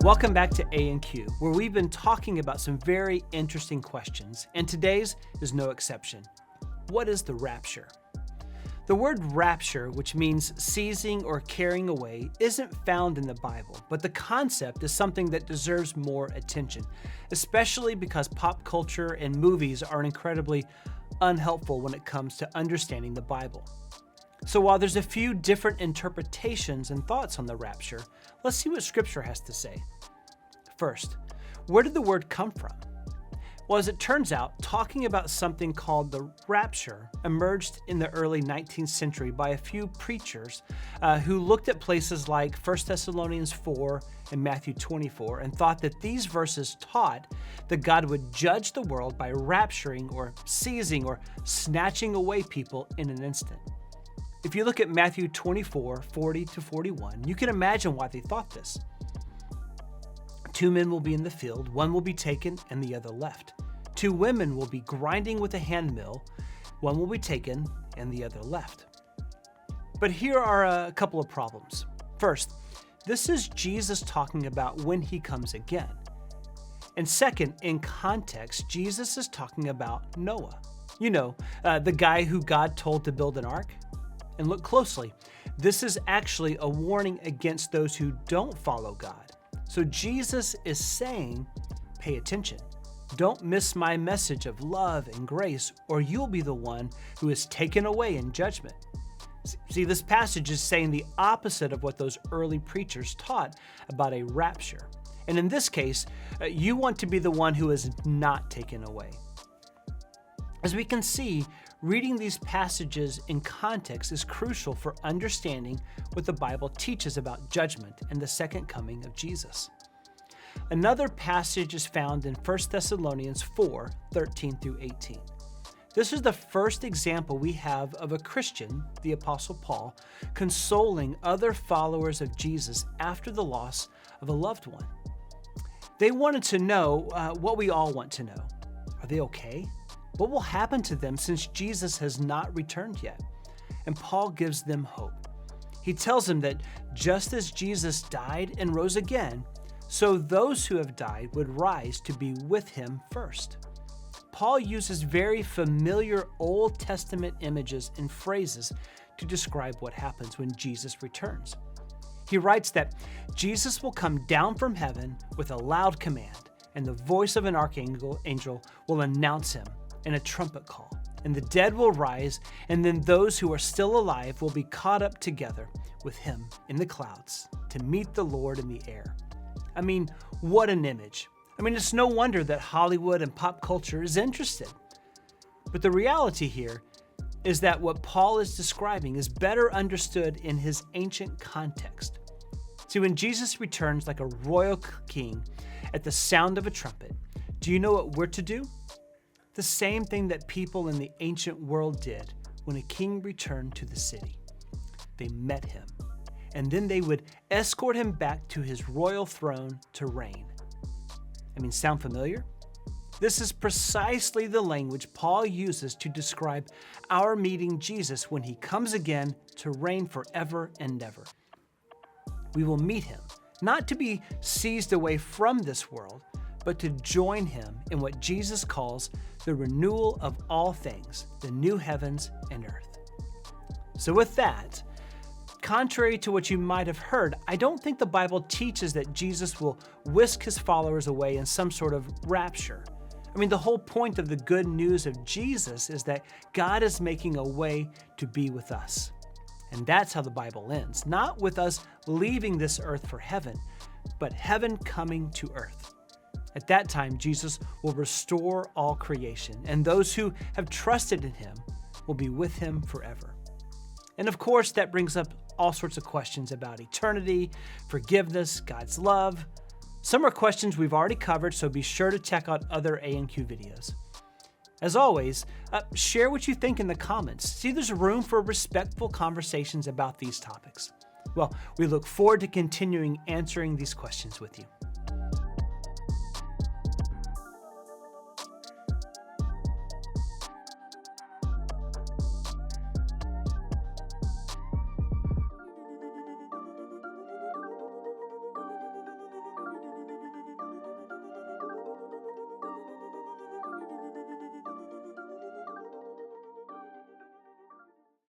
Welcome back to A&Q, where we've been talking about some very interesting questions, and today's is no exception. What is the rapture? The word rapture, which means seizing or carrying away, isn't found in the Bible, but the concept is something that deserves more attention, especially because pop culture and movies are incredibly unhelpful when it comes to understanding the Bible. So while there's a few different interpretations and thoughts on the rapture, let's see what Scripture has to say. First, where did the word come from? Well, as it turns out, talking about something called the rapture emerged in the early 19th century by a few preachers who looked at places like 1 Thessalonians 4 and Matthew 24 and thought that these verses taught that God would judge the world by rapturing or seizing or snatching away people in an instant. If you look at Matthew 24, 40 to 41, you can imagine why they thought this. 2 men will be in the field, one will be taken and the other left. 2 women will be grinding with a hand mill, one will be taken and the other left. But here are a couple of problems. First, this is Jesus talking about when he comes again. And second, in context, Jesus is talking about Noah. You know, the guy who God told to build an ark. And look closely, this is actually a warning against those who don't follow God. So Jesus is saying, pay attention. Don't miss my message of love and grace, or you'll be the one who is taken away in judgment. See, this passage is saying the opposite of what those early preachers taught about a rapture. And in this case, you want to be the one who is not taken away. As we can see, reading these passages in context is crucial for understanding what the Bible teaches about judgment and the second coming of Jesus. Another passage is found in 1 Thessalonians 4, 13 through 18. This is the first example we have of a Christian, the Apostle Paul, consoling other followers of Jesus after the loss of a loved one. They wanted to know what we all want to know. Are they okay? What will happen to them since Jesus has not returned yet? And Paul gives them hope. He tells them that just as Jesus died and rose again, so those who have died would rise to be with him first. Paul uses very familiar Old Testament images and phrases to describe what happens when Jesus returns. He writes that Jesus will come down from heaven with a loud command, and the voice of an archangel will announce him in a trumpet call, and the dead will rise, and then those who are still alive will be caught up together with him in the clouds to meet the Lord in the air. I mean, what an image. I mean, it's no wonder that Hollywood and pop culture is interested. But the reality here is that what Paul is describing is better understood in his ancient context. See, when Jesus returns like a royal king at the sound of a trumpet, do you know what we're to do? The same thing that people in the ancient world did when a king returned to the city. They met him, and then they would escort him back to his royal throne to reign. I mean, sound familiar? This is precisely the language Paul uses to describe our meeting Jesus when he comes again to reign forever and ever. We will meet him, not to be seized away from this world, but to join him in what Jesus calls the renewal of all things, the new heavens and earth. So with that, contrary to what you might have heard, I don't think the Bible teaches that Jesus will whisk his followers away in some sort of rapture. I mean, the whole point of the good news of Jesus is that God is making a way to be with us. And that's how the Bible ends, not with us leaving this earth for heaven, but heaven coming to earth. At that time, Jesus will restore all creation, and those who have trusted in him will be with him forever. And of course, that brings up all sorts of questions about eternity, forgiveness, God's love. Some are questions we've already covered, so be sure to check out other A&Q videos. As always, share what you think in the comments. See, there's room for respectful conversations about these topics. Well, we look forward to continuing answering these questions with you.